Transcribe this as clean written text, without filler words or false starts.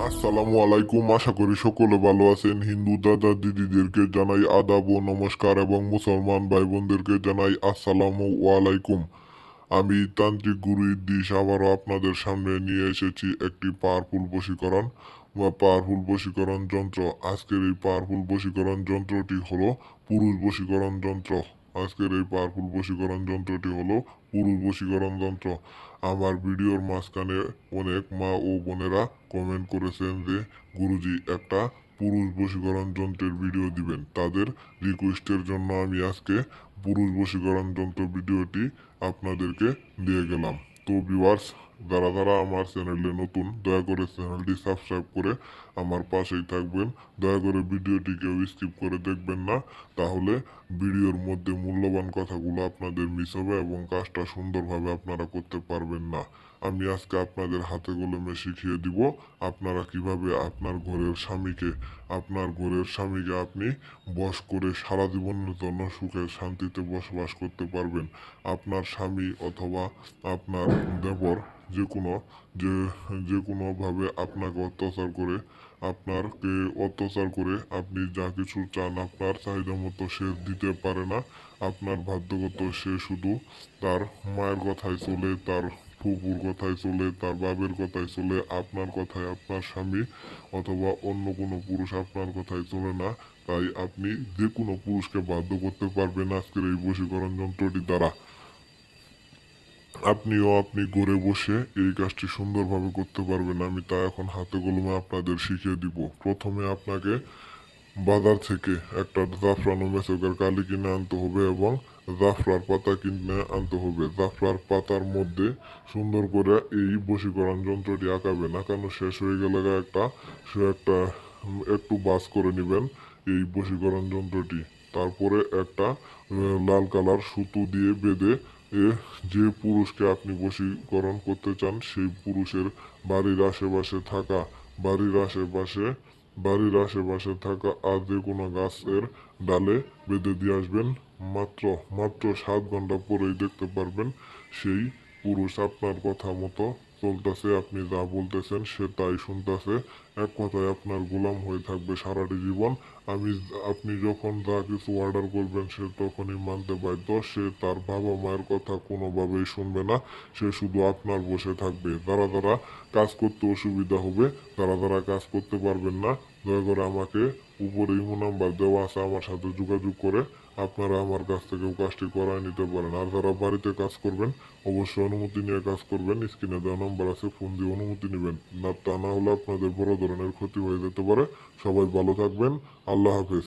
আসসালামু আলাইকুম, আশা করি সকলে ভালো আছেন। হিন্দু দাদা দিদিদেরকে জানাই আদাব ও নমস্কার এবং মুসলমান ভাই বোনদেরকে জানাই আসসালামু আলাইকুম। আমি তান্ত্রিক গুরু ইদ্দিস আবারও আপনাদের সামনে নিয়ে এসেছি একটি পাওয়ারফুল বশীকরণ বা পাওয়ারফুল বশীকরণ যন্ত্র। আজকের এই পাওয়ারফুল বশীকরণ যন্ত্রটি হলো পুরুষ বশীকরণ যন্ত্র। আজকের এই পাওয়ারফুল বশীকরণ যন্ত্রটি হলো পুরুষ বশীকরণ যন্ত্র। আমার ভিডিওর মাঝখানে অনেক মা ও বোনেরা কমেন্ট করেছেন যে গুরুজি একটা পুরুষ বশীকরণ যন্ত্রের ভিডিও দিবেন। তাদের রিকোয়েস্টের জন্য আমি আজকে পুরুষ বশীকরণ যন্ত্র ভিডিওটি আপনাদেরকে দিয়ে গেলাম। তো ভিউয়ার্স, যারা যারা আমার চ্যানেলে নতুন, দয়া করে চ্যানেলটি সাবস্ক্রাইব করে আমার পাশেই থাকবেন। দয়া করে ভিডিওটি কেউ স্কিপ করে দেখবেন না, তাহলে ভিডিওর মধ্যে মূল্যবান কথাগুলো আপনাদের মিস হবে এবং কাজটা সুন্দরভাবে আপনারা করতে পারবেন না। আমি আজকে আপনাদের হাতে কলমে শিখিয়ে দিব আপনারা কিভাবে আপনার ঘরের স্বামীকে আপনি বশ করে সারা জীবনের জন্য সুখে শান্তিতে বসবাস করতে পারবেন। আপনার স্বামী অথবা আপনার দেবর যে কোনো যে যে কোনোভাবে আপনাকে অত্যাচার করে আপনি যা কিছু চান আপনার চাহিদা মতো সে দিতে পারে না। আপনার বাধ্যগত সে শুধু তার মায়ের কথায় চলে, তার ফুপুর কথায় চলে, তার বাবের কথায় চলে। আপনার কথায় আপনার স্বামী অথবা অন্য কোনো পুরুষ আপনার কথায় চলে না। তাই আপনি যে কোনো পুরুষকে বাধ্য করতে পারবেন আজকের এই বশীকরণ যন্ত্রটি দ্বারা। আপনি ঘরে বসে এই কাজটি সুন্দরভাবে করতে পারবেন। আমি তা এখন হাতে কলমে আপনাদের শিখিয়ে দিব। প্রথমে আপনাকে বাজার থেকে একটা জাফরান ও মেসেকার কালি কিনে আনতে হবে এবং জাফরার পাতা কিনে আনতে হবে। জাফরার পাতার মধ্যে সুন্দর করে এই বশীকরণ যন্ত্রটি আঁকাবেন। আঁকানো শেষ হয়ে গেলে একটু বাস করে নেবেন এই বশীকরণ যন্ত্রটি। তারপরে একটা লাল কালার সুতো দিয়ে বেঁধে যে পুরুষকে আপনি বশীকরণ করতে চান সেই পুরুষের বাড়ির আশেপাশে থাকা বাড়ির আশেপাশে বাড়ির আশেপাশে থাকা আর যে কোনো গাছের ডালে বেঁধে দিয়ে আসবেন। মাত্র মাত্র 7 ঘন্টা পরেই দেখতে পারবেন সেই পুরুষ আপনার কথা মতো চলতেছে, আপনি যা বলতেছেন সে তাই শুনতেছে। এক কথায় আপনার গোলাম হয়ে থাকবে সারাটি জীবন। আপনি যখন যা কিছু অর্ডার করবেন সে তখনই মানতে বাধ্য। সে তার বাবা মায়ের কথা কোনোভাবেই শুনবে না, সে শুধু আপনার বসে থাকবে। যারা যারা কাজ করতে অসুবিধা হবে, যারা যারা কাজ করতে পারবেন না, দয়া করে আমাকে উপরে ইমো নাম্বার দেওয়া আছে, আমার সাথে যোগাযোগ করে আপনারা আমার কাছ থেকেও কাজটি করায় নিতে পারেন। আর যারা বাড়িতে কাজ করবেন অবশ্যই অনুমতি নিয়ে কাজ করবেন। স্ক্রিনে দেওয়া নাম্বার আছে, ফোন দিয়ে অনুমতি নেবেন। না তা না হলে আপনাদের বড় ধরনের ক্ষতি হয়ে যেতে পারে। সবাই ভালো থাকবেন। আল্লাহ হাফেজ।